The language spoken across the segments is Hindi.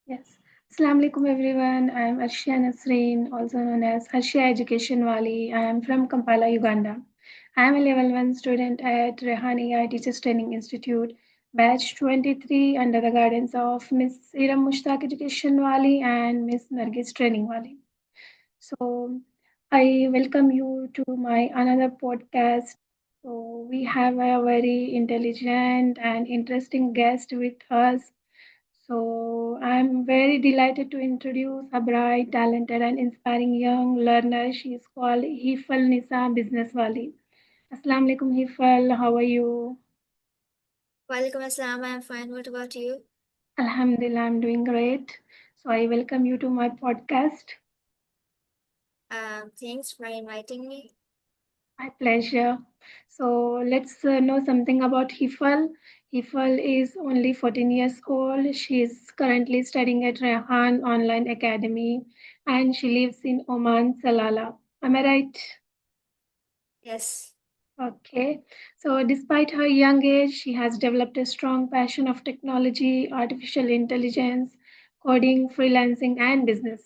Yes. Assalamu alaikum everyone. I am Arshia Nasreen, also known as Arshia Education Wali. I am from Kampala, Uganda. I am a level 1 student at Rehan AI Teachers Training Institute, batch 23 under the guidance of Miss Iram Mushtaq Education Wali and Miss Nargis Training Wali. So I welcome you to my another podcast. So we have a very intelligent and interesting guest with us. So I'm very delighted to introduce a bright, talented, and inspiring young learner. She is called Hifal Nisa Business Wali. Assalamu alaikum Hifal, how are you? Walaikum Assalam, I'm fine. What about you? Alhamdulillah, I'm doing great. So I welcome you to my podcast. Thanks for inviting me. My pleasure. So let's know something about Hifal. Hifal is only 14 years old. She is currently studying at Rehan Online Academy and she lives in Oman, Salalah. Am I right? Yes. Okay. So despite her young age, she has developed a strong passion of technology, artificial intelligence, coding, freelancing, and business.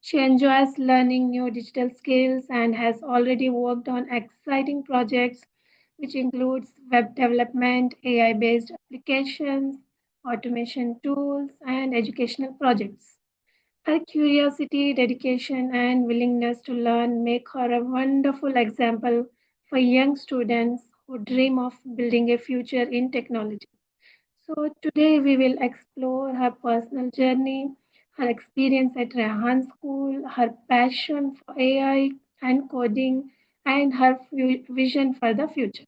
She enjoys learning new digital skills and has already worked on exciting projects, which includes web development, AI-based applications, automation tools, and educational projects. Her curiosity, dedication, and willingness to learn make her a wonderful example for young students who dream of building a future in technology. So, today we will explore her personal journey, her experience at Rehan School, her passion for AI and coding, and her vision for the future.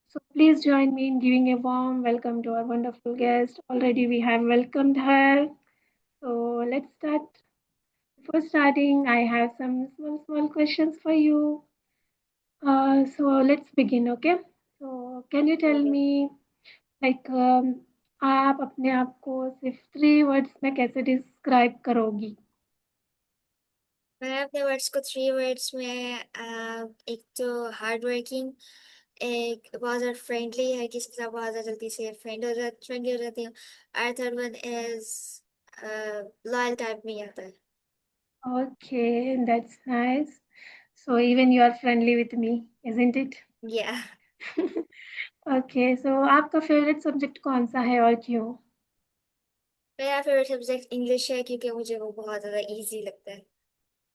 So, please join me in giving a warm welcome to our wonderful guest. Already we have welcomed her. So, let's start. Before starting, I have some small questions for you. So let's begin, okay? So can you tell Okay. me like आप अपने आप को सिर्फ 3 वर्ड्स में कैसे डिस्क्राइब करोगी? मैं अपने वर्ड्स को 3 वर्ड्स में एक तो हार्ड वर्किंग, एक बहुत ज़्यादा फ्रेंडली है, किसी के साथ बहुत ज़्यादा जल्दी से फ्रेंडली हो जाती हूँ, और third one is loyal type में ही आता है. Okay, that's nice. So even you are friendly with me, isn't it? या Okay, so आपका फेवरेट सब्जेक्ट कौन सा है और क्यों? मेरा फेवरेट सब्जेक्ट इंग्लिश है क्योंकि मुझे वो बहुत ज़्यादा इजी लगता है.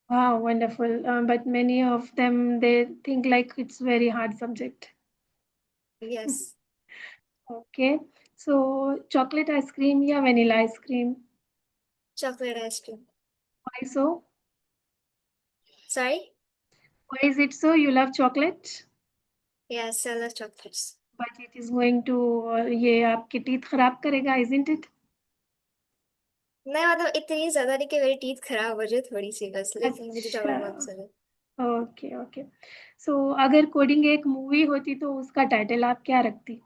Wow, wonderful. But many of them they think like it's very hard subject. Yes. Okay, so chocolate ice cream या vanilla ice cream? Chocolate ice cream. Why so? Sorry. Why is it so? You love chocolate, yes, I love chocolates. but it is going to ये आपके teeth खराब करेगा, isn't it? नहीं, मतलब इतनी ज्यादा नहीं कि मेरी टीथ खराब हो जाए, थोड़ी सी बस, लेकिन मुझे अच्छा, चॉकलेट बहुत पसंद है. Okay okay. सो अगर कोडिंग एक मूवी होती तो उसका टाइटल आप क्या रखती?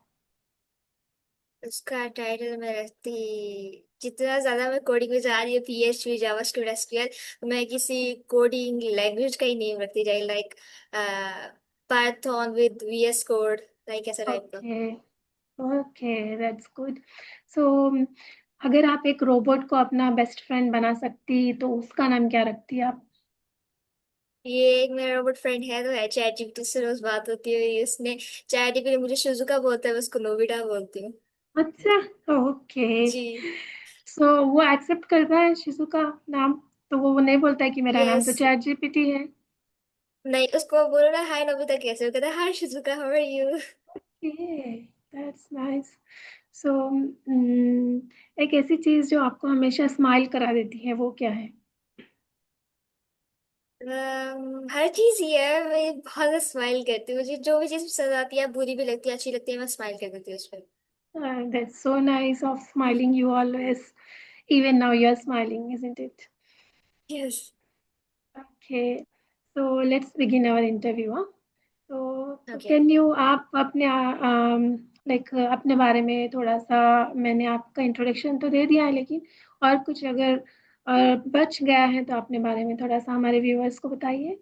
उसका टाइटल में रखती, जितना ज्यादा मैं कोडिंग में जा रही हूँ, PHP, जावास्क्रिप्ट, एसक्यूएल, मैं किसी कोडिंग लैंग्वेज का ही नेम रखती जाए, like Python with VS code, like ऐसा टाइप का. Okay okay, that's good. So अगर आप एक रोबोट को अपना बेस्ट फ्रेंड बना सकती तो उसका नाम क्या रखती आप? ये एक मेरा रोबोट फ्रेंड है, तो है चैट जीपीटी से रोज बात होती है मेरी. उसने चैट जीपीटी मुझे शिजुका बोलता है, मैं उसको नोबिता बोलती हूँ. अच्छा, ओके. जी. सो वो एक्सेप्ट करता है शिशु का नाम, तो वो नहीं बोलता है कि मेरा नाम यस. तो चैट जीपीटी है? नहीं, उसको बोलो ना हाय नोबिता कैसे, वो कहता है hi Shizuka, how are you. Okay, that's nice. So एक ऐसी चीज जो आपको हमेशा स्माइल करा देती है वो क्या है? हर चीज ही है, मैं बहुत स्माइल करती हूँ, मुझे जो भी चीज पसंद आती है, बुरी भी लगती है, अच्छी लगती है, मैं स्माइल कर देती हूँ उस पर. That's so nice of smiling you always. Even now you're smiling, isn't it? Yes. Okay, so let's begin our interview. Huh? तो ओके. कैन यू आप अपने लाइक अपने बारे में थोड़ा सा, मैंने आपका इंट्रोडक्शन तो दे दिया है लेकिन और कुछ अगर बच गया है तो अपने बारे में थोड़ा सा हमारे व्यूअर्स को बताइए.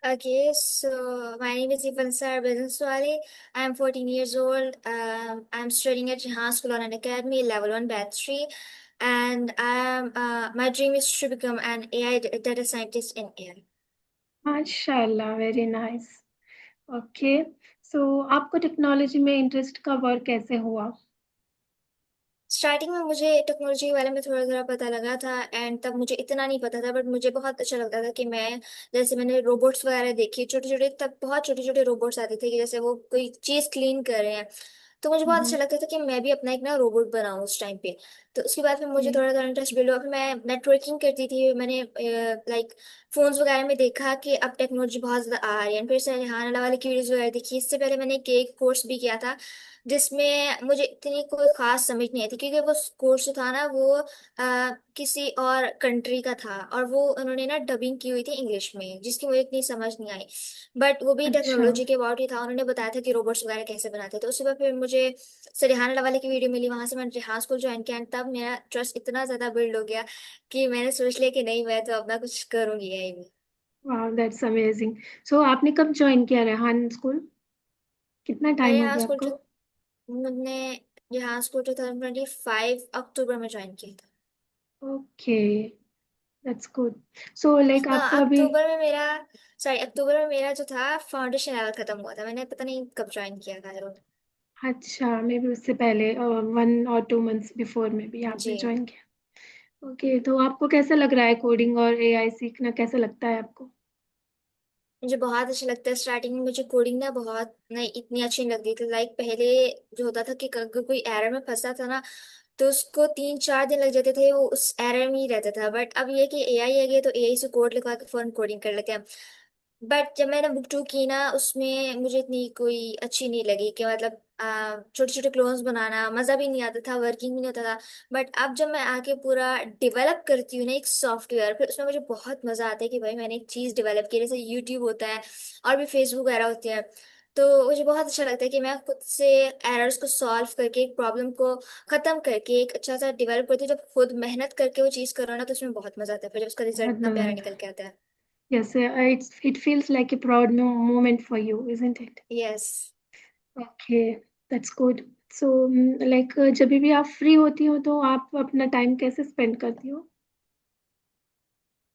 Okay, so my name is Ivansar Bedenswale. I'm 14 years old. I'm studying at Jahan School on an Academy, level 1, batch 3. and my dream is to become an AI data scientist in AI. माशाल्लाह, वेरी नाइस। ओके। सो आपको टेक्नोलॉजी में इंटरेस्ट कब और कैसे हुआ? स्टार्टिंग में मुझे टेक्नोलॉजी के बारे में थोड़ा थोड़ा पता लगा था, एंड तब मुझे इतना नहीं पता था, बट मुझे बहुत अच्छा लगता था कि मैं, जैसे मैंने रोबोट्स वगैरह देखी छोटे छोटे, तब बहुत छोटे छोटे रोबोट्स आते थे कि जैसे वो कोई चीज क्लीन कर रहे हैं, तो मुझे बहुत हम्म। अच्छा लगता था कि मैं भी अपना एक ना रोबोट बनाऊं उस टाइम पे। तो उसके बाद फिर मुझे ओके। थोड़ा थोड़ा इंटरेस्ट बिल्ड हुआ, फिर मैं नेटवर्किंग करती थी, मैंने लाइक फोन्स वगैरह में देखा कि अब टेक्नोलॉजी बहुत ज्यादा आ रही है, फिर से रिहाना अल्लाह वाले की वीडियोस वगैरह देखी। इससे पहले मैंने केक कोर्स भी किया था, जिसमें मुझे इतनी कोई खास समझ नहीं आई थी, क्योंकि वो कोर्स जो था ना वो किसी और कंट्री का था, और वो उन्होंने ना डबिंग की हुई थी इंग्लिश में, जिसकी मुझे इतनी समझ नहीं आई। बट वो भी अच्छा। टेक्नोलॉजी के अबाउट ही था, उन्होंने बताया था कि रोबोट्स वगैरह कैसे बनाते हैं। तो उसके बाद फिर मुझे रिहाना वाले की वीडियो मिली, वहां से मैंने रिहान स्कूल ज्वाइन किया, and तब मेरा ट्रस्ट इतना ज्यादा बिल्ड हो गया कि मैंने सोच लिया कि नहीं, मैं तो अपना कुछ करूंगी यही में। वाह, दैट्स अमेजिंग। सो आपने कब ज्वाइन किया रेहान स्कूल? कितना मेरे टाइम हो यहाँ गया स्कूल आपको? मैंने यहाँ स्कूल 2025 अक्टूबर में ज्वाइन किया था। Okay, that's good. So like आपको अभी। अक्टूबर में मेरा, सॉरी, अक्टूबर में मेरा जो था फाउंडेशन लेवल खत्म हुआ था, मैंने पता नहीं कब ज्वाइन किया था। अच्छा, मे बी उससे पहले 1 और 2 मंथ्स बिफोर में भी आपने जी, ज्वाइन किया। ओके, तो आपको कैसा लग रहा है कोडिंग और एआई सीखना, कैसा लगता है आपको? मुझे बहुत अच्छा लगता है। स्टार्टिंग में मुझे कोडिंग ना बहुत नहीं, इतनी अच्छी नहीं लगती थी। लाइक पहले जो होता था कि अगर कोई एरर में फंसा था ना, तो उसको 3-4 दिन लग जाते थे, वो उस एरर में ही रहता था। बट अब ये कि एआई आ गया, तो एआई से कोड लिखवा के फौरन कोडिंग कर लेते हैं। बट जब मैंने बुक टू की ना, उसमें मुझे इतनी कोई अच्छी नहीं लगी, कि मतलब छोटे छोटे क्लोन्स बनाना मजा भी नहीं आता था, वर्किंग भी नहीं होता था। बट अब जब मैं आके पूरा डेवलप करती हूँ ना एक सॉफ्टवेयर, फिर उसमें मुझे बहुत मजा आता है कि भाई मैंने एक चीज डेवलप की, जैसे यूट्यूब होता है और भी फेसबुक वगैरह होते हैं। तो मुझे बहुत अच्छा लगता है कि मैं खुद से एरर्स को सॉल्व करके, एक प्रॉब्लम को खत्म करके एक अच्छा सा डेवलप करती हूँ। जब खुद मेहनत करके वो चीज करो ना, तो उसमें बहुत मजा आता है, फिर जब उसका रिजल्ट बहुत इतना मजा प्यारा आता निकल के आता है। है। Yes, it feels like a proud moment for you, isn't it? Yes. Okay, that's good. So like जब भी आप फ्री होती हो तो आप अपना टाइम कैसे स्पेंड करती हो?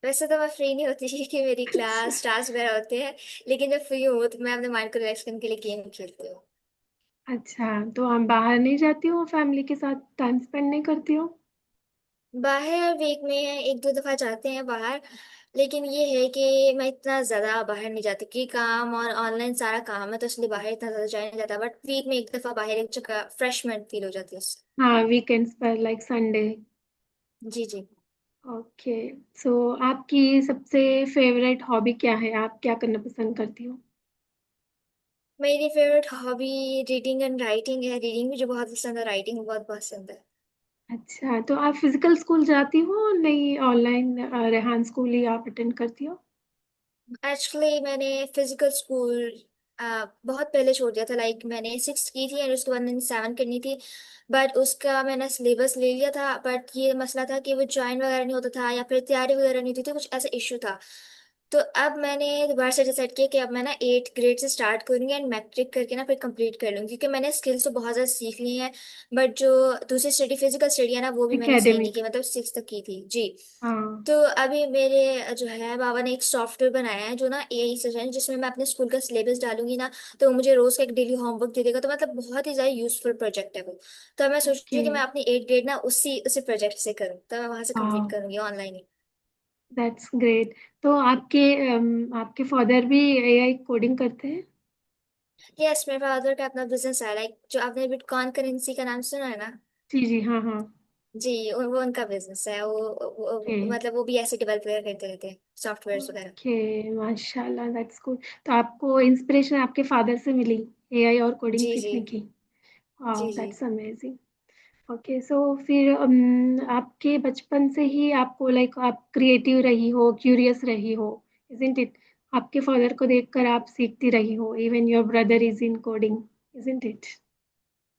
वैसे तो मैं फ्री नहीं होती क्योंकि मेरी अच्छा। क्लास टास्क वगैरह होते हैं, लेकिन जब फ्री हूँ तो मैं अपने माइंड को रिलैक्स करने के लिए गेम खेलती हूँ। अच्छा, तो आप बाहर नहीं जाती हो, फैमिली के साथ टाइम स्पेंड नहीं करती हो? बाहर वीक में 1-2 दफा जाते हैं बाहर, लेकिन ये है कि मैं इतना ज्यादा बाहर नहीं जाती, कि काम और ऑनलाइन सारा काम है, तो इसलिए बाहर इतना ज्यादा जाया नहीं जाता। बट वीक में 1 दफा बाहर, एक जगह फ्रेशमेंट फील हो जाती है उससे। हाँ, वीकेंड्स पर लाइक संडे। जी जी। ओके। सो आपकी सबसे फेवरेट हॉबी क्या है, आप क्या करना पसंद करती हो? मेरी favourite hobby reading and writing है। रीडिंग मुझे बहुत पसंद है, राइटिंग बहुत पसंद है। अच्छा, तो आप फिजिकल स्कूल जाती हो, नहीं ऑनलाइन रेहान स्कूल ही आप अटेंड करती हो? एक्चुअली मैंने फिजिकल स्कूल बहुत पहले छोड़ दिया था। लाइक मैंने 6th की थी, एंड उसके बाद मैंने 7 करनी थी, बट उसका मैंने सिलेबस ले लिया था। बट ये मसला था कि वो ज्वाइन वगैरह नहीं होता था, या फिर तैयारी वगैरह नहीं होती थी, कुछ ऐसा इश्यू था। तो अब मैंने दोबारा से डिसाइड किया कि अब मैं ना 8th ग्रेड से स्टार्ट करूंगी, एंड मैट्रिक करके ना फिर कंप्लीट कर लूंगी, क्योंकि मैंने स्किल्स तो बहुत ज़्यादा सीख ली हैं। बट जो दूसरी स्टडी, फिजिकल स्टडी है ना, वो भी मैंने सही नहीं एकेडमिक। की, मतलब 6th तक की थी जी। हाँ। तो अभी मेरे जो है बाबा ने एक सॉफ्टवेयर बनाया है जो ना एआई से है, जिसमें मैं अपने स्कूल का सिलेबस डालूंगी ना, तो वो मुझे रोज का एक डेली होमवर्क दे देगा। तो मतलब बहुत ही ज्यादा यूजफुल प्रोजेक्ट है वो। तो मैं सोच रही ओके। हूँ कि मैं अपनी 8th ग्रेड ना उसी उसी प्रोजेक्ट से करूँ, तो मैं वहां से कंप्लीट हाँ, करूंगी ऑनलाइन ही। That's great. तो आपके फादर भी एआई कोडिंग करते हैं? यस, मेरे फादर का अपना बिजनेस है, लाइक जो आपने बिटकॉइन करेंसी का नाम सुना है ना। जी जी, हाँ हाँ। जी, वो उनका बिजनेस है। ओके। मतलब वो भी ऐसे डेवलप करते रहते हैं सॉफ्टवेयर वगैरह। ओके, माशाल्लाह, दैट्स गुड। तो आपको इंस्पिरेशन आपके फादर से मिली एआई और कोडिंग जी जी। सीखने की? वाह, जी जी। That's amazing. ओके, सो फिर आपके बचपन से ही आपको लाइक आप क्रिएटिव रही हो, क्यूरियस रही हो, इजंट इट? आपके फादर को देखकर आप सीखती रही हो, even your brother is in coding, isn't it?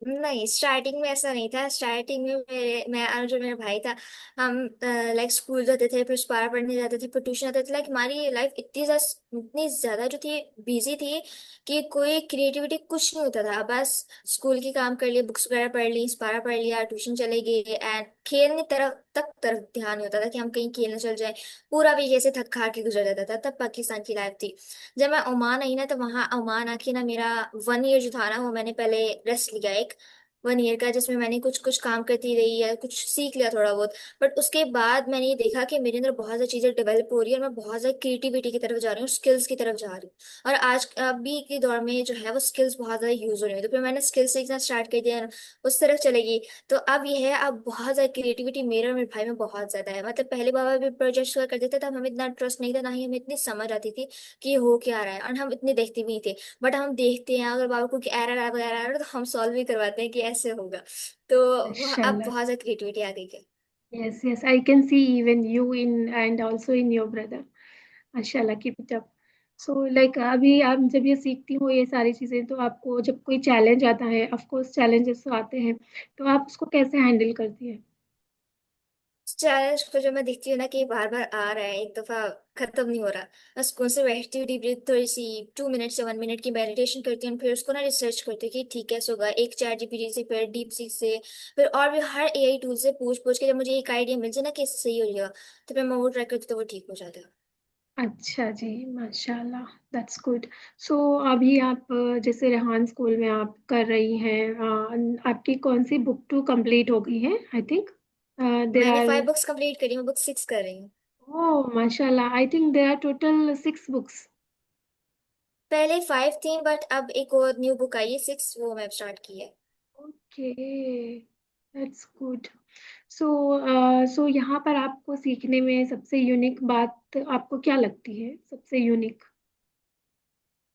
नहीं, स्टार्टिंग में ऐसा नहीं था। स्टार्टिंग में मैं और जो मेरा भाई था, हम लाइक स्कूल जाते थे, फिर पारा पढ़ने जाते थे, फिर ट्यूशन जाते थे। लाइक हमारी लाइफ इतनी ज्यादा जो थी, बिजी थी, कि कोई क्रिएटिविटी कुछ नहीं होता था। बस स्कूल के काम कर लिए, बुक्स वगैरह पढ़ ली, पारा पढ़ लिया, ट्यूशन चले गए, एंड खेलने तरफ ध्यान नहीं होता था कि हम कहीं खेलने चल जाए। पूरा वीक ऐसे थक खा के गुजर जाता था। तब पाकिस्तान की लाइफ थी। जब मैं ओमान आई ना, तो वहाँ ओमान आके ना मेरा 1 ईयर जो था ना, वो मैंने पहले रेस्ट लिया, एक 1 ईयर का, जिसमें मैंने कुछ कुछ काम करती रही या कुछ सीख लिया थोड़ा बहुत। बट उसके बाद मैंने ये देखा कि मेरे अंदर बहुत सारी चीजें डेवलप हो रही है, और मैं बहुत ज्यादा क्रिएटिविटी की तरफ जा रही हूँ, स्किल्स की तरफ जा रही हूँ। और आज अभी के दौर में जो है वो स्किल्स बहुत ज्यादा यूज हो रही है, तो फिर मैंने स्किल्स सीखना स्टार्ट कर दिया, उस तरफ चलेगी। तो अब ये है, अब बहुत ज्यादा क्रिएटिविटी मेरे और मेरे भाई में बहुत ज्यादा है। मतलब पहले बाबा भी प्रोजेक्ट्स कर देते थे, तब हमें इतना ट्रस्ट नहीं था, ना ही हमें इतनी समझ आती थी कि ये हो क्या रहा है, और हम इतने देखते भी नहीं थे। बट हम देखते हैं, अगर बाबा को एरर वगैरह आ रहा है, तो हम सॉल्व भी करवाते हैं कि ऐसे होगा। तो अब माशाल्लाह। बहुत ज्यादा क्रिएटिविटी आ गई है। Yes, yes, I can see even you in and also in your brother. माशाल्लाह, keep it up. So like अभी आप जब ये सीखती हो ये सारी चीजें, तो आपको जब कोई चैलेंज आता है, ऑफ कोर्स चैलेंजेस तो आते हैं, तो आप उसको कैसे हैंडल करती है? चैलेंज को जब मैं देखती हूँ ना कि बार बार आ रहा है, एक दफा खत्म नहीं हो रहा, बस कौन से बैठती हूँ, डीप ब्रीथ, थोड़ी सी 2 मिनट से 1 मिनट की मेडिटेशन करती हूँ, फिर उसको ना रिसर्च करती हूँ कि ठीक है होगा। एक चैट जीपीटी से, फिर डीप सीक से, फिर और भी हर एआई टूल से पूछ पूछ के, जब मुझे एक आइडिया मिल जाए ना कि इससे सही हो जाएगा, तो फिर मैं वो ट्राई करती हूँ, तो वो ठीक हो जाता है। अच्छा जी, माशाल्लाह, दैट्स गुड। सो अभी आप जैसे रेहान स्कूल में आप कर रही हैं, आपकी कौन सी बुक टू कंप्लीट हो गई है? आई थिंक देर मैंने आर। 5 बुक्स कंप्लीट करी, मैं बुक 6 कर रही हूँ। ओह माशाल्लाह, I think there are total 6 books. पहले 5 थी, बट अब एक और न्यू बुक आई है 6, वो मैं स्टार्ट की है। Okay, that's good. So so यहाँ पर आपको सीखने में सबसे यूनिक बात आपको क्या लगती है, सबसे यूनिक?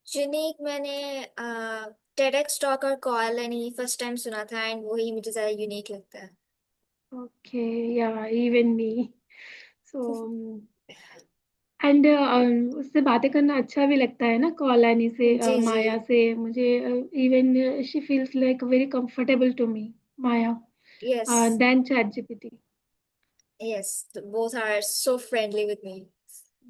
यूनिक, मैंने टेडेक्स टॉक और कॉल यानी फर्स्ट टाइम सुना था, एंड वही मुझे ज्यादा यूनिक लगता है। ओके, या इवन मी। सो एंड उससे बातें करना अच्छा भी लगता है ना, कॉल आने से, जी जी। माया से मुझे। Even she feels like very comfortable to me, Maya, yes. Then chat GPT. Yes, both are so friendly with me.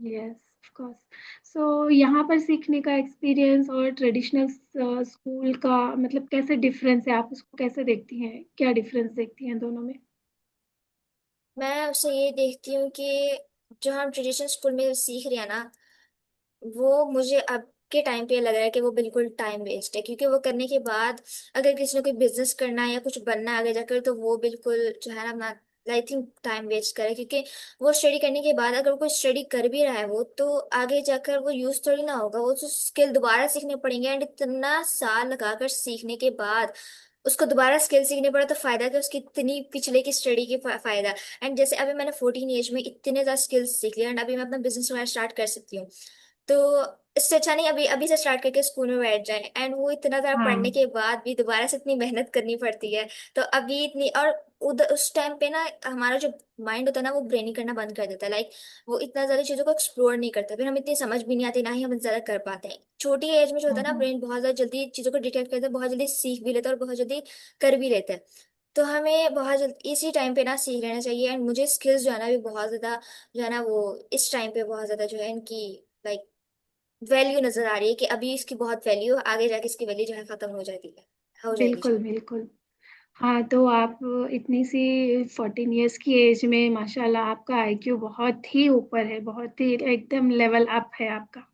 Yes, of course. So यहाँ पर सीखने का एक्सपीरियंस और ट्रेडिशनल स्कूल का मतलब कैसे डिफरेंस है, आप उसको कैसे देखती हैं, क्या डिफरेंस देखती हैं दोनों में? मैं उससे ये देखती हूँ कि जो हम ट्रेडिशनल स्कूल में सीख रहे हैं ना, वो मुझे अब के टाइम पे लग रहा है कि वो बिल्कुल टाइम वेस्ट है। क्योंकि वो करने के बाद अगर किसी ने कोई बिजनेस करना है या कुछ बनना है आगे जाकर, तो वो बिल्कुल जो है ना, आई थिंक टाइम वेस्ट करे। क्योंकि वो स्टडी करने के बाद अगर कोई स्टडी कर भी रहा है, वो तो आगे जाकर वो यूज थोड़ी ना होगा, वो तो स्किल दोबारा सीखने पड़ेंगे, एंड इतना साल लगाकर सीखने के बाद उसको दोबारा स्किल सीखने पड़ा, तो फायदा क्या उसकी इतनी पिछले की स्टडी की फायदा। एंड जैसे अभी मैंने 14 एज में इतने ज्यादा स्किल्स सीख लिया, एंड अभी मैं अपना बिजनेस वगैरह स्टार्ट कर सकती हूँ। तो इससे अच्छा नहीं अभी अभी से स्टार्ट करके स्कूल में बैठ जाए, एंड वो इतना ज्यादा पढ़ने हाँ, के बाद भी दोबारा से इतनी मेहनत करनी पड़ती है। तो अभी इतनी, और उधर उस टाइम पे ना हमारा जो माइंड होता है ना, वो ब्रेनिंग करना बंद कर देता है। लाइक वो इतना ज्यादा चीजों को एक्सप्लोर नहीं करता, फिर हम इतनी समझ भी नहीं आती, ना ही हम ज्यादा कर पाते हैं। छोटी एज में जो होता है ना, हाँ, ब्रेन बहुत ज्यादा जल्दी चीजों को डिटेक्ट करता है, बहुत जल्दी सीख भी लेता है, और बहुत जल्दी कर भी लेता है। तो हमें बहुत जल्दी इसी टाइम पे ना सीख लेना चाहिए। एंड मुझे स्किल्स जो है ना भी बहुत ज्यादा, जो है ना वो इस टाइम पे बहुत ज्यादा जो है इनकी लाइक वैल्यू नजर आ रही है, कि अभी इसकी बहुत वैल्यू, आगे जाके इसकी वैल्यू जो है खत्म हो जाती है, हो जाएगी बिल्कुल जो। बिल्कुल। हाँ, तो आप इतनी सी 14 इयर्स की एज में माशाल्लाह आपका आईक्यू बहुत ही ऊपर है, बहुत ही एकदम लेवल अप है आपका।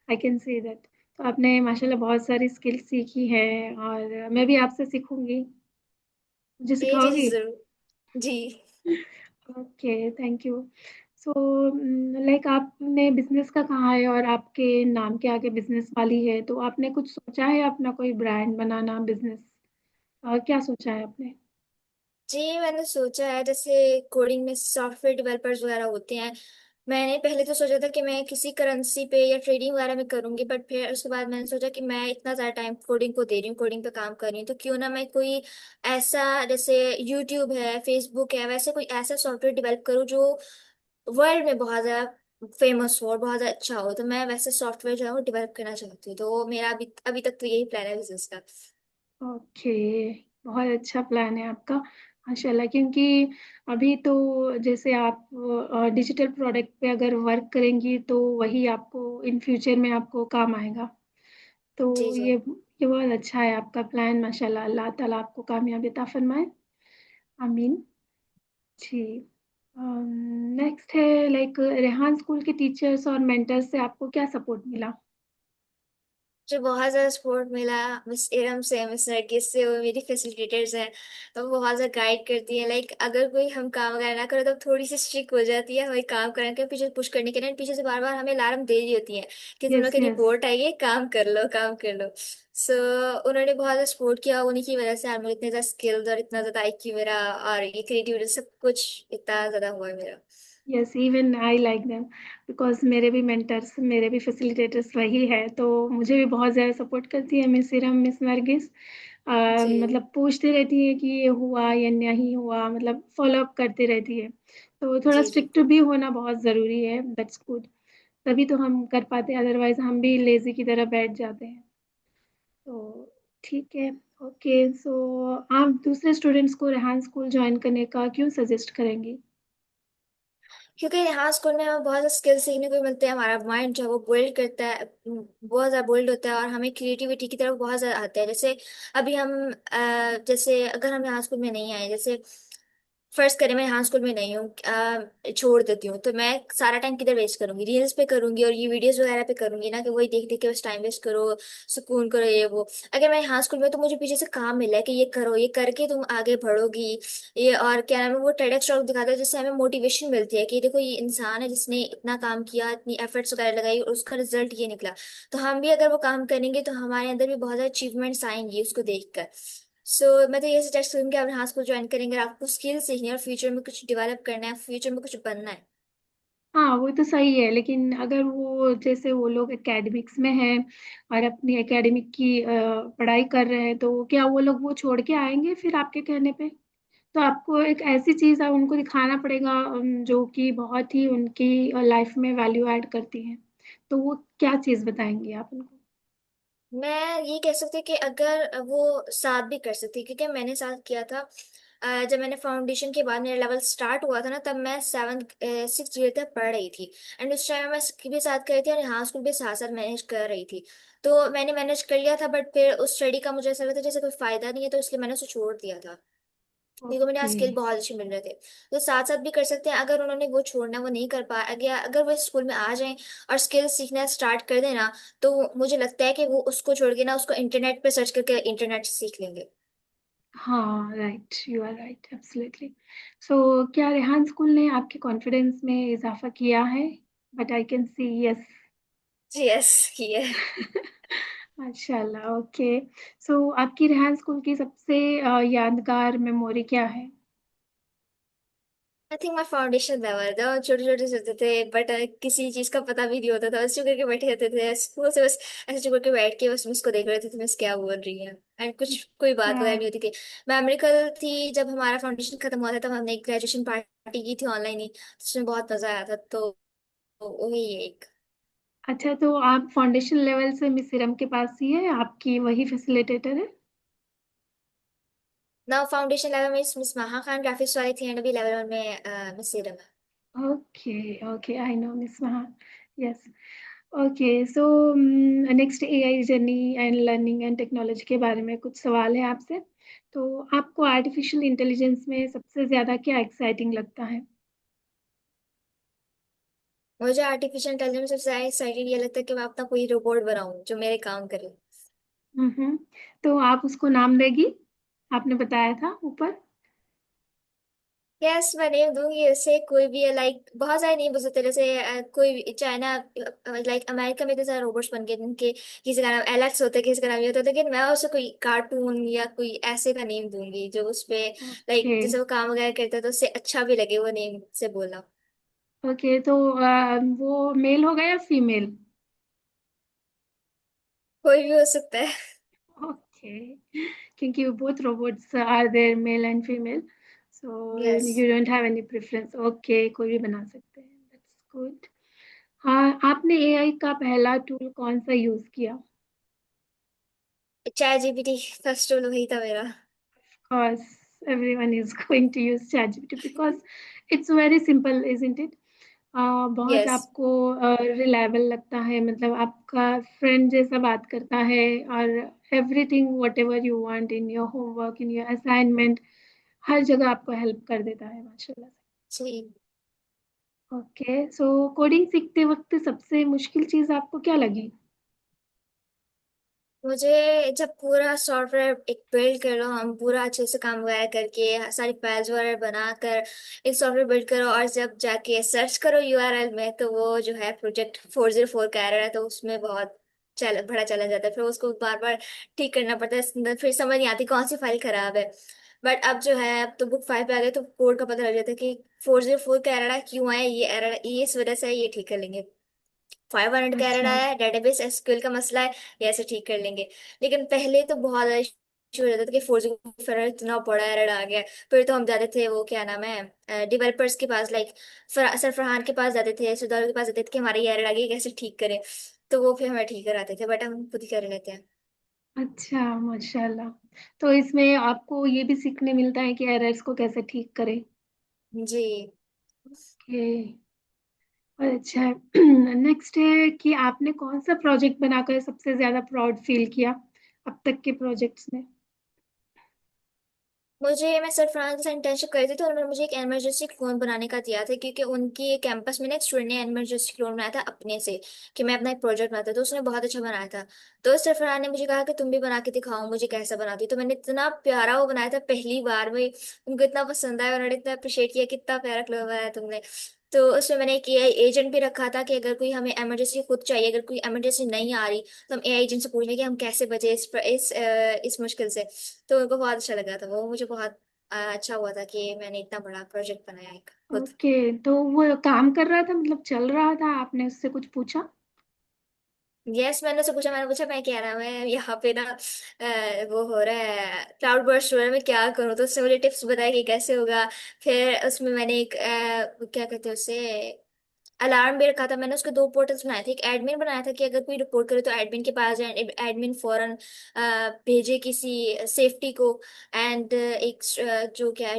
I can say that. तो आपने माशाल्लाह बहुत सारी स्किल्स सीखी है, और मैं भी आपसे सीखूंगी। मुझे जी जी सिखाओगी? जरूर जी। Okay, thank you. So like आपने बिजनेस का कहा है और आपके नाम के आगे बिजनेस वाली है, तो आपने कुछ सोचा है अपना कोई ब्रांड बनाना, बिजनेस? क्या सोचा है आपने? जी मैंने सोचा है, जैसे कोडिंग में सॉफ्टवेयर डेवलपर्स वगैरह होते हैं। मैंने पहले तो सोचा था कि मैं किसी करेंसी पे या ट्रेडिंग वगैरह में करूंगी, बट फिर उसके बाद मैंने सोचा कि मैं इतना ज़्यादा टाइम कोडिंग को दे रही हूँ, कोडिंग पे काम कर रही हूँ, तो क्यों ना मैं कोई ऐसा, जैसे यूट्यूब है, फेसबुक है, वैसे कोई ऐसा सॉफ्टवेयर डेवलप करूँ जो वर्ल्ड में बहुत ज़्यादा फेमस हो और बहुत ज़्यादा अच्छा हो। तो मैं वैसे सॉफ्टवेयर जो है वो डेवलप करना चाहती हूँ। तो मेरा अभी अभी तक तो यही प्लान है बिजनेस का। ओके, बहुत अच्छा प्लान है आपका, माशाल्लाह। क्योंकि अभी तो जैसे आप डिजिटल प्रोडक्ट पे अगर वर्क करेंगी तो वही आपको इन फ्यूचर में आपको काम आएगा। तो जी जी। ये बहुत अच्छा है आपका प्लान, माशाल्लाह। अल्लाह ताला आपको कामयाबी अता फरमाए, आमीन। जी। नेक्स्ट है, लाइक रेहान स्कूल के टीचर्स और मेंटर्स से आपको क्या सपोर्ट मिला? मुझे बहुत ज़्यादा सपोर्ट मिला मिस इरम से, मिस नरगिस से, वो मेरी फैसिलिटेटर्स हैं। तो वो बहुत ज़्यादा गाइड करती है। लाइक अगर कोई हम काम वगैरह ना करो तो थोड़ी सी स्ट्रिक्ट हो जाती है हमें काम कराने के पीछे पुश करने के लिए, पीछे से बार बार हमें अलार्म दे रही होती है कि तुम लोग यस की यस। रिपोर्ट आई है, काम कर लो काम कर लो। सो उन्होंने बहुत ज़्यादा सपोर्ट किया, उन्हीं की वजह से आज मुझे इतने ज़्यादा स्किल्स और इतना ज़्यादा IQ मेरा और ये क्रिएटिविटी सब कुछ इतना ज़्यादा हुआ है मेरा। Yes, even I like them, because मेरे भी मेंटर्स, मेरे भी फैसिलिटेटर्स वही है, तो मुझे भी बहुत ज़्यादा सपोर्ट करती है मिस इरम, मिस नरगिस। जी मतलब पूछती रहती है कि ये हुआ या नहीं हुआ, मतलब फॉलो अप करती रहती है। तो थोड़ा जी जी। स्ट्रिक्ट भी होना बहुत ज़रूरी है, दैट्स गुड। तभी तो हम कर पाते हैं, अदरवाइज हम भी लेजी की तरह बैठ जाते हैं। तो ठीक है। ओके, सो आप दूसरे स्टूडेंट्स को रेहान स्कूल ज्वाइन करने का क्यों सजेस्ट करेंगी? क्योंकि यहाँ स्कूल में हमें बहुत ज़्यादा स्किल सीखने को मिलते हैं, हमारा माइंड जो है वो बिल्ड करता है, बहुत ज़्यादा बिल्ड होता है और हमें क्रिएटिविटी की तरफ बहुत ज़्यादा आता है। जैसे अभी हम जैसे अगर हम यहाँ स्कूल में नहीं आए, जैसे फर्स्ट करें मैं यहाँ स्कूल में नहीं हूँ, छोड़ देती हूँ, तो मैं सारा टाइम किधर वेस्ट करूंगी, रील्स पे करूंगी और ये वीडियोस वगैरह पे करूंगी ना, कि वही देख देख के बस टाइम वेस्ट करो, सुकून करो ये वो। अगर मैं यहाँ स्कूल में तो मुझे पीछे से काम मिला है कि ये करो, ये करके तुम आगे बढ़ोगी। ये और क्या नाम है, वो टेडेक्स टॉक दिखाता है जिससे हमें मोटिवेशन मिलती है कि देखो ये इंसान है जिसने इतना काम किया, इतनी एफर्ट्स वगैरह लगाई और उसका रिजल्ट ये निकला। तो हम भी अगर वो काम करेंगे तो हमारे अंदर भी बहुत सारे अचीवमेंट्स आएंगी उसको देखकर। सो मैं तो ये सजेस्ट करूंगी आप यहाँ स्कूल ज्वाइन करेंगे, आपको स्किल सीखनी है और फ्यूचर में कुछ डेवलप करना है, फ्यूचर में कुछ बनना है। हाँ, वो तो सही है, लेकिन अगर वो जैसे वो लोग एकेडमिक्स में हैं और अपनी एकेडमिक की पढ़ाई कर रहे हैं, तो क्या वो लोग वो छोड़ के आएंगे फिर आपके कहने पे? तो आपको एक ऐसी चीज़ है उनको दिखाना पड़ेगा, जो कि बहुत ही उनकी लाइफ में वैल्यू ऐड करती है। तो वो क्या चीज़ बताएंगे आप उनको? मैं ये कह सकती हूँ कि अगर वो साथ भी कर सकती है, क्योंकि मैंने साथ किया था। जब मैंने फाउंडेशन के बाद मेरा लेवल स्टार्ट हुआ था ना, तब मैं 6th ग्रेड तक पढ़ रही थी। एंड उस टाइम मैं स्कूल भी साथ कर रही थी और यहाँ स्कूल भी साथ साथ मैनेज कर रही थी। तो मैंने मैनेज कर लिया था, बट फिर उस स्टडी का मुझे ऐसा लगा था जैसे कोई फायदा नहीं है, तो इसलिए मैंने उसे छोड़ दिया था। देखो मेरे यहाँ ओके। स्किल बहुत अच्छे मिल रहे थे। तो साथ साथ भी कर सकते हैं, अगर उन्होंने वो छोड़ना, वो नहीं कर पा गया, अगर वो स्कूल में आ जाएं और स्किल सीखना स्टार्ट कर देना, तो मुझे लगता है कि वो उसको छोड़ के ना उसको इंटरनेट पे सर्च करके इंटरनेट से सीख लेंगे। हाँ, right, you are right, absolutely. So क्या रेहान स्कूल ने आपके कॉन्फिडेंस में इजाफा किया है? But I can see yes. जी यस, ये माशाल्लाह, ओके। सो आपकी रेहान स्कूल की सबसे यादगार मेमोरी क्या है? I think my foundation level था, छोटे छोटे से होते थे बट किसी चीज का पता भी नहीं होता था, बस चुप करके बैठे रहते थे स्कूल से, बस ऐसे चुप करके बैठ के बस मिस को देख रहे थे मिस क्या बोल रही है। एंड कुछ कोई बात अच्छा। वगैरह नहीं होती थी। मेमोरिकल थी जब हमारा फाउंडेशन खत्म हुआ था, तब हमने एक ग्रेजुएशन पार्टी की थी ऑनलाइन ही, उसमें बहुत मजा आया था। तो वही एक। अच्छा, तो आप फाउंडेशन लेवल से मिस इरम के पास ही है, आपकी वही फैसिलिटेटर है? ना फाउंडेशन लेवल में मिस महा खान ग्राफिक्स वाली थी, एंड अभी लेवल 1 में मिस सीरम है। Okay okay, I know miss Maha. Yes. Okay, so next AI journey and learning and technology के बारे में कुछ सवाल है आपसे। तो आपको आर्टिफिशियल इंटेलिजेंस में सबसे ज़्यादा क्या एक्साइटिंग लगता है? मुझे आर्टिफिशियल इंटेलिजेंस सबसे ज्यादा एक्साइटेड ये लगता है कि मैं अपना कोई रोबोट बनाऊं जो मेरे काम करे। हम्म। तो आप उसको नाम देगी? आपने बताया था ऊपर। यस, मैं नेम दूंगी उसे, कोई भी लाइक बहुत सारे नेम हो सकते हैं, जैसे कोई भी चाइना, लाइक अमेरिका में इतने सारे रोबोट्स बन गए जिनके किसी का नाम एलेक्स होता है, किसी का नाम ये होता है, लेकिन मैं उसे कोई कार्टून या कोई ऐसे का नेम दूंगी जो उस पे ओके लाइक जैसे वो काम वगैरह करता है तो उससे अच्छा भी लगे वो नेम से बोलना। ओके, तो वो मेल होगा या फीमेल? कोई भी हो सकता है। ओके, क्योंकि both robots are there, male and female, so yes. You don't have any preference. Okay, कोई भी बना सकते हैं, दैट्स गुड। हाँ, आपने एआई का पहला टूल कौन सा यूज किया? चैट GPT फर्स्ट टूल वही था मेरा। course, everyone is going to use ChatGPT because it's very simple, isn't it? बहुत यस। आपको रिलायबल लगता है, मतलब आपका फ्रेंड जैसा बात करता है, और everything whatever you want in your homework, in your assignment, हर जगह आपको हेल्प कर देता है माशाल्लाह से। जी। ओके, सो कोडिंग सीखते वक्त सबसे मुश्किल चीज आपको क्या लगी? मुझे जब पूरा सॉफ्टवेयर एक बिल्ड कर लो, हम पूरा अच्छे से काम वगैरह करके सारी फाइल्स वगैरह बनाकर एक सॉफ्टवेयर बिल्ड करो, और जब जाके सर्च करो यूआरएल में, तो वो जो है प्रोजेक्ट 404 का एरर है, तो उसमें बहुत बड़ा चला जाता है, फिर उसको बार बार ठीक करना पड़ता है, फिर समझ नहीं आती कौन सी फाइल खराब है। बट अब जो है, अब तो बुक 5 पे आ गए, तो कोड का पता लग जाता है कि 404 का एरर है, क्यों है ये एरर, ये इस वजह से है, ये ठीक कर लेंगे। 500 का एरर अच्छा। आया है, डेटाबेस एसक्यूएल का मसला है, ये ऐसे ठीक कर लेंगे। लेकिन पहले तो बहुत ज्यादा इशू हो जाता था कि 404 इतना बड़ा एरर आ गया। फिर तो हम जाते थे, वो क्या नाम है, डेवलपर्स के पास, लाइक सर फरहान के पास जाते थे, सुधार के पास जाते थे कि हमारा ये एरर आ गया, कैसे ठीक करें। तो वो फिर हमें ठीक कराते थे, बट हम खुद ही कर लेते हैं। अच्छा, माशाल्लाह। तो इसमें आपको ये भी सीखने मिलता है कि एरर्स को कैसे ठीक करें। जी। ओके, अच्छा है। नेक्स्ट है कि आपने कौन सा प्रोजेक्ट बनाकर सबसे ज्यादा प्राउड फील किया अब तक के प्रोजेक्ट्स में? मैं सर फरहान के साथ इंटर्नशिप कर रही थी, तो उन्होंने मुझे एक इमरजेंसी क्लोन बनाने का दिया था, क्योंकि उनकी कैंपस में ना एक स्टूडेंट ने इमरजेंसी क्लोन बनाया था अपने से, कि मैं अपना एक प्रोजेक्ट बनाता, तो उसने बहुत अच्छा बनाया था। तो सर फरहान ने मुझे कहा कि तुम भी बना के दिखाओ मुझे कैसा बनाती, तो मैंने इतना प्यारा वो बनाया था पहली बार में। उनको इतना पसंद आया, उन्होंने इतना अप्रिशिएट किया, कितना प्यारा क्लोन बनाया तुमने। तो उसमें मैंने एक एआई एजेंट भी रखा था, कि अगर कोई हमें इमरजेंसी खुद चाहिए, अगर कोई इमरजेंसी नहीं आ रही, तो हम एआई एजेंट से पूछ लें कि हम कैसे बचे इस मुश्किल से। तो उनको बहुत अच्छा लगा था वो, मुझे बहुत अच्छा हुआ था कि मैंने इतना बड़ा प्रोजेक्ट बनाया एक खुद। ओके, तो वो काम कर रहा था, मतलब चल रहा था, आपने उससे कुछ पूछा? यस, मैंने पूछा मैं क्या नाम है यहाँ पे ना, वो हो रहा है क्लाउड बर्स्ट हो रहा है, मैं क्या करूँ, तो उसने मुझे टिप्स बताया कि कैसे होगा। फिर उसमें मैंने एक क्या कहते हैं उसे, अलार्म भी रखा था। मैंने उसके दो पोर्टल्स बनाए थे, एक एडमिन बनाया था कि अगर कोई रिपोर्ट करे तो एडमिन के पास जाए, एडमिन फौरन भेजे किसी सेफ्टी को। एंड एक जो क्या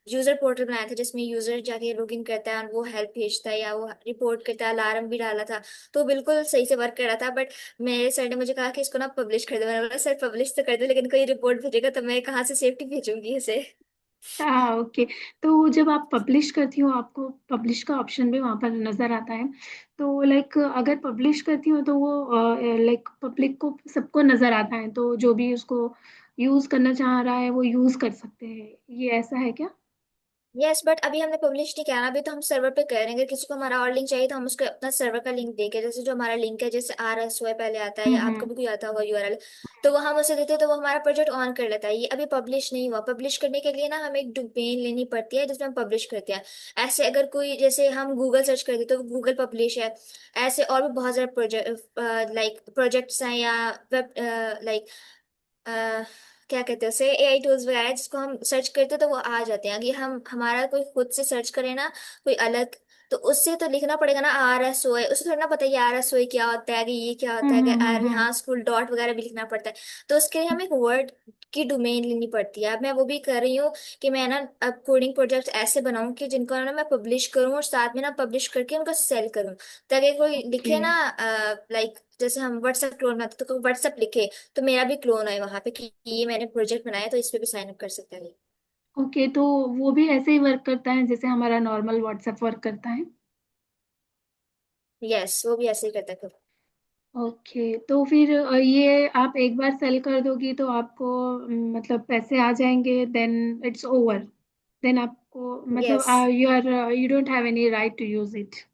यूजर पोर्टल बनाया था, जिसमें यूजर जाके लॉग इन करता है और वो हेल्प भेजता है या वो रिपोर्ट करता है। अलार्म भी डाला था, तो बिल्कुल सही से वर्क कर रहा था। बट मेरे सर ने मुझे कहा कि इसको ना पब्लिश कर दो। मैंने बोला सर पब्लिश तो कर दो, लेकिन कोई रिपोर्ट भेजेगा तो मैं कहाँ से सेफ्टी भेजूंगी इसे। हाँ, ओके। तो जब आप पब्लिश करती हो, आपको पब्लिश का ऑप्शन भी वहां पर नजर आता है। तो लाइक अगर पब्लिश करती हो तो वो लाइक पब्लिक को सबको नजर आता है, तो जो भी उसको यूज करना चाह रहा है वो यूज कर सकते हैं, ये ऐसा है क्या? यस, बट अभी हमने पब्लिश नहीं किया ना, अभी तो हम सर्वर पे कर रहे हैं। अगर किसी को हमारा और लिंक चाहिए तो हम उसको अपना सर्वर का लिंक देके, जैसे जो हमारा लिंक है, जैसे RSOI पहले आता है, या आपको हम्म। भी कोई आता होगा URL, तो वो हम उसे देते हैं, तो वो हमारा प्रोजेक्ट ऑन कर लेता है। ये अभी पब्लिश नहीं हुआ। पब्लिश करने के लिए ना हमें एक डोमेन लेनी पड़ती है, जिसमें हम पब्लिश करते हैं। ऐसे अगर कोई, जैसे हम गूगल सर्च करते हैं तो गूगल पब्लिश है। ऐसे और भी बहुत सारे प्रोजेक्ट, लाइक प्रोजेक्ट्स हैं, या वेब, लाइक अह, क्या कहते हैं उसे, AI टूल्स वगैरह है, जिसको हम सर्च करते हैं तो वो आ जाते हैं। अगर हम हमारा कोई खुद से सर्च करें ना, कोई अलग, तो उससे तो लिखना पड़ेगा ना RSOI, उसे थोड़ा ना पता है RSOI क्या होता है, कि ये क्या होता है, कि हम्म। यहाँ स्कूल डॉट वगैरह भी लिखना पड़ता है। तो उसके लिए हमें एक वर्ड की डोमेन लेनी पड़ती है। अब मैं वो भी कर रही हूँ, कि मैं ना अब कोडिंग प्रोजेक्ट ऐसे बनाऊं कि जिनको ना मैं पब्लिश करूँ, और साथ में ना पब्लिश करके उनको सेल करूँ, ताकि कोई ओके। लिखे ना, लाइक जैसे हम व्हाट्सएप क्लोन में तो कोई व्हाट्सएप लिखे, तो मेरा भी क्लोन है वहां पे, कि ये मैंने प्रोजेक्ट बनाया, तो इस पे भी साइन अप कर सकते हैं। ओके, तो वो भी ऐसे ही वर्क करता है जैसे हमारा नॉर्मल व्हाट्सएप वर्क करता है? यस, वो भी ऐसे ही करता है। ओके, तो फिर ये आप एक बार सेल कर दोगी तो आपको मतलब पैसे आ जाएंगे, देन इट्स ओवर, देन आपको मतलब yes, you don't have any right to use it?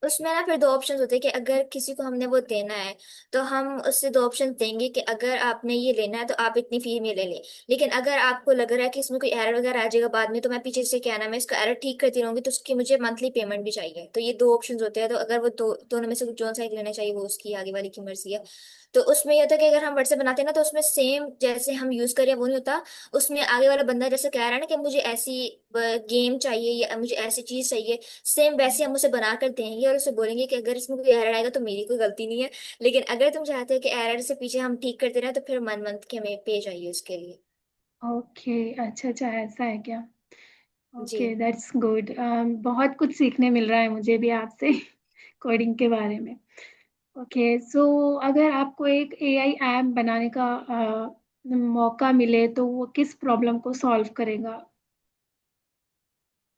उसमें ना फिर दो ऑप्शन होते हैं, कि अगर किसी को हमने वो देना है, तो हम उससे दो ऑप्शन देंगे, कि अगर आपने ये लेना है तो आप इतनी फी में ले लें। लेकिन अगर आपको लग रहा है कि इसमें कोई एरर वगैरह आ जाएगा बाद में, तो मैं पीछे से क्या नाम है इसका एरर ठीक करती रहूंगी, तो उसकी मुझे मंथली पेमेंट भी चाहिए। तो ये दो ऑप्शन होते हैं, तो अगर वो दोनों में से जो सा एक लेना चाहिए, वो उसकी आगे वाली की मर्जी है। तो उसमें ये होता है कि अगर हम व्हाट्सएप बनाते हैं ना, तो उसमें सेम जैसे हम यूज करें वो नहीं होता। उसमें आगे वाला बंदा जैसे कह रहा है ना कि मुझे ऐसी गेम चाहिए या मुझे ऐसी चीज चाहिए, सेम वैसे हम उसे बना कर देंगे, और उसे बोलेंगे कि अगर इसमें कोई एरर आएगा तो मेरी कोई गलती नहीं है। लेकिन अगर तुम चाहते हो कि एरर से पीछे हम ठीक करते रहे, तो फिर मंथ मंथ के हमें पे चाहिए उसके लिए। ओके, अच्छा अच्छा, ऐसा है क्या? जी। Okay, that's good. बहुत कुछ सीखने मिल रहा है मुझे भी आपसे कोडिंग के बारे में। ओके, सो अगर आपको एक एआई ऐप बनाने का मौका मिले तो वो किस प्रॉब्लम को सॉल्व करेगा?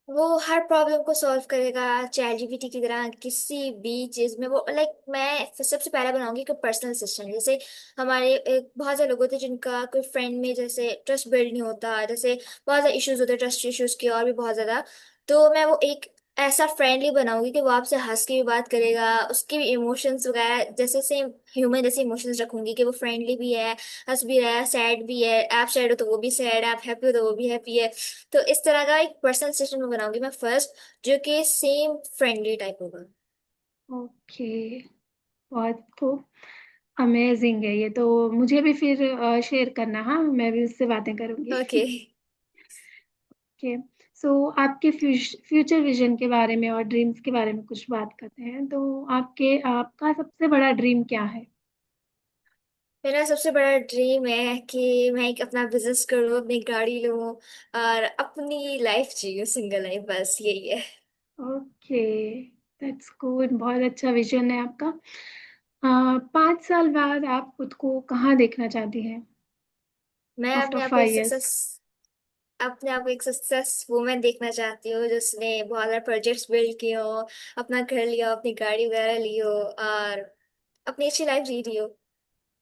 वो हर प्रॉब्लम को सॉल्व करेगा, चैट जीपीटी की तरह किसी भी चीज में। वो लाइक मैं सबसे पहले बनाऊंगी कोई पर्सनल असिस्टेंट। जैसे हमारे बहुत सारे लोग होते हैं जिनका कोई फ्रेंड में जैसे ट्रस्ट बिल्ड नहीं होता, जैसे बहुत ज्यादा इश्यूज होते हैं ट्रस्ट इश्यूज के, और भी बहुत ज्यादा। तो मैं वो एक ऐसा फ्रेंडली बनाऊंगी कि वो आपसे हंस के भी बात करेगा, उसके भी इमोशंस वगैरह जैसे सेम ह्यूमन जैसे इमोशंस रखूंगी, कि वो फ्रेंडली भी है, हंस भी रहा है, सैड भी है। आप सैड हो तो वो भी सैड है, आप हैप्पी हो तो वो भी हैप्पी है। तो इस तरह का एक पर्सनल असिस्टेंट में बनाऊंगी मैं फर्स्ट, जो कि सेम फ्रेंडली टाइप होगा। ओके, बहुत खूब, अमेजिंग है ये तो। मुझे भी फिर शेयर करना, हाँ, मैं भी उससे बातें करूंगी। ओके। ओके, सो आपके फ्यूचर विजन के बारे में और ड्रीम्स के बारे में कुछ बात करते हैं। तो आपका सबसे बड़ा ड्रीम क्या है? मेरा सबसे बड़ा ड्रीम है कि मैं एक अपना बिजनेस करूँ, अपनी गाड़ी लूँ और अपनी लाइफ जीऊँ, सिंगल लाइफ, बस यही है। ओके, दैट्स गुड, बहुत अच्छा विजन है आपका। 5 साल बाद आप खुद को कहाँ देखना चाहती हैं? मैं आफ्टर अपने आप को एक 5 इयर्स। सक्सेस अपने आप को एक सक्सेस वूमेन देखना चाहती हूँ, जिसने बहुत सारे प्रोजेक्ट्स बिल्ड किए हो, अपना घर लिया हो, अपनी गाड़ी वगैरह ली हो, और अपनी अच्छी लाइफ जी रही हो।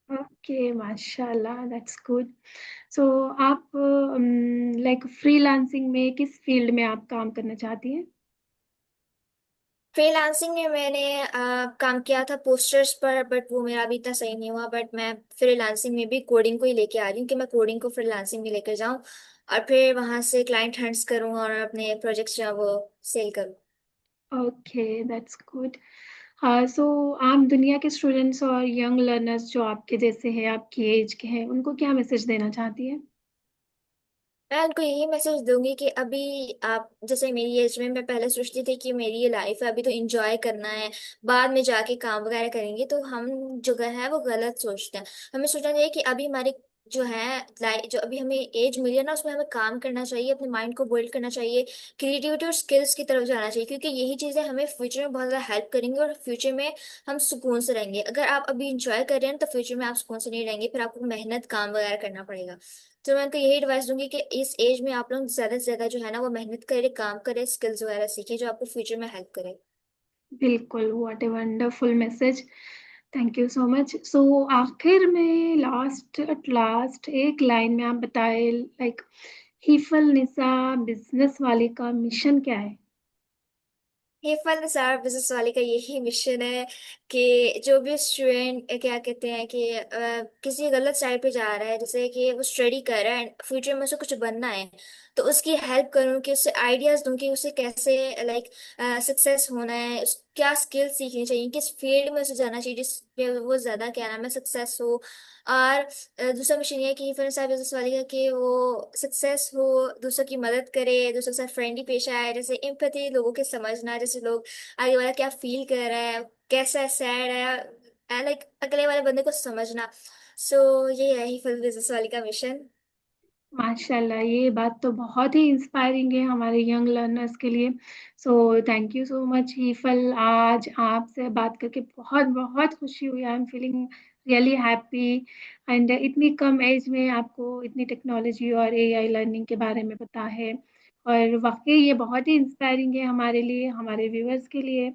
ओके, माशाल्लाह, दैट्स गुड। सो आप लाइक फ्रीलांसिंग में किस फील्ड में आप काम करना चाहती हैं? फ्रीलांसिंग में मैंने काम किया था पोस्टर्स पर, बट वो मेरा अभी इतना सही नहीं हुआ। बट मैं फ्रीलांसिंग में भी कोडिंग को ही लेके आ रही हूँ, कि मैं कोडिंग को फ्रीलांसिंग में लेकर जाऊँ और फिर वहां से क्लाइंट हंट्स करूँ और अपने प्रोजेक्ट्स जो है वो सेल करूँ। Okay, that's good. सो आप दुनिया के स्टूडेंट्स और यंग लर्नर्स जो आपके जैसे हैं, आपकी एज के हैं, उनको क्या मैसेज देना चाहती हैं? मैं उनको यही मैसेज दूंगी कि अभी आप जैसे मेरी एज में मैं पहले सोचती थी कि मेरी ये लाइफ है, अभी तो एंजॉय करना है, बाद में जाके काम वगैरह करेंगे। तो हम जो है वो गलत सोचते हैं। हमें सोचना चाहिए कि अभी हमारी जो है लाइफ, जो अभी हमें एज मिली है ना, उसमें हमें काम करना चाहिए, अपने माइंड को बिल्ड करना चाहिए, क्रिएटिविटी और स्किल्स की तरफ जाना चाहिए, क्योंकि यही चीजें हमें फ्यूचर में बहुत ज्यादा हेल्प करेंगी और फ्यूचर में हम सुकून से रहेंगे। अगर आप अभी इंजॉय कर रहे हैं तो फ्यूचर में आप सुकून से नहीं रहेंगे, फिर आपको मेहनत काम वगैरह करना पड़ेगा। तो मैं उनको यही एडवाइस दूंगी कि इस एज में आप लोग ज्यादा से ज्यादा जो है ना वो मेहनत करे, काम करे, स्किल्स वगैरह सीखे, जो आपको फ्यूचर में हेल्प करे। बिल्कुल, what a wonderful message. Thank you so much. So आखिर में, लास्ट एट लास्ट, एक लाइन में आप बताएं, लाइक हिफल निसा बिजनेस वाले का मिशन क्या है? ये फन सार बिजनेस वाले का यही मिशन है कि जो भी स्टूडेंट क्या कहते हैं कि किसी गलत साइड पे जा रहा है, जैसे कि वो स्टडी कर रहा है, फ्यूचर में उसे कुछ बनना है, तो उसकी हेल्प करूँ, कि उससे आइडियाज दूं कि उसे कैसे लाइक सक्सेस होना है, क्या स्किल सीखनी चाहिए, किस फील्ड में उसे जाना चाहिए जिसपे वो ज्यादा क्या नाम है सक्सेस हो। और दूसरा मिशन ये है कि फिर साहब बिजनेस वाले का कि वो सक्सेस हो, दूसरों की मदद करे, दूसरों के साथ फ्रेंडली पेश आए, जैसे एम्पैथी, लोगों के समझना, जैसे लोग आगे वाला क्या फील कर रहा है, कैसा है, सैड है, लाइक अगले वाले बंदे को समझना। सो ये है ही फिल्म बिजनेस वाले का मिशन। माशाल्लाह, ये बात तो बहुत ही इंस्पायरिंग है हमारे यंग लर्नर्स के लिए। So thank you so much Hifal, आज आपसे बात करके बहुत बहुत खुशी हुई। I am feeling really happy. And इतनी कम एज में आपको इतनी टेक्नोलॉजी और एआई लर्निंग के बारे में पता है, और वाकई ये बहुत ही इंस्पायरिंग है हमारे लिए, हमारे व्यूअर्स के लिए।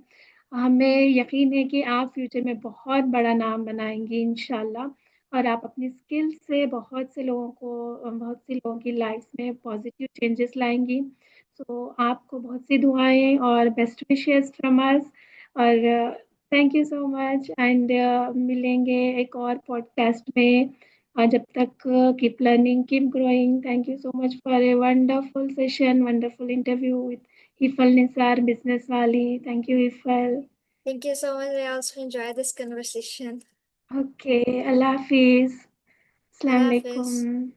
हमें यकीन है कि आप फ्यूचर में बहुत बड़ा नाम बनाएंगी इंशाल्लाह, और आप अपनी स्किल से बहुत से लोगों की लाइफ में पॉजिटिव चेंजेस लाएंगी। सो आपको बहुत सी दुआएं और बेस्ट विशेस फ्रॉम अस। और thank you so much, and मिलेंगे एक और पॉडकास्ट में। जब तक keep learning, keep growing. Thank you so much for a wonderful session, wonderful interview with Hifal Nisar, business वाली। Thank you Hifal. Thank you so much, I also enjoy this conversation. Okay, अल्लाह हाफिज, अस्सलाम अल्लाह हाफिज। वालेकुम।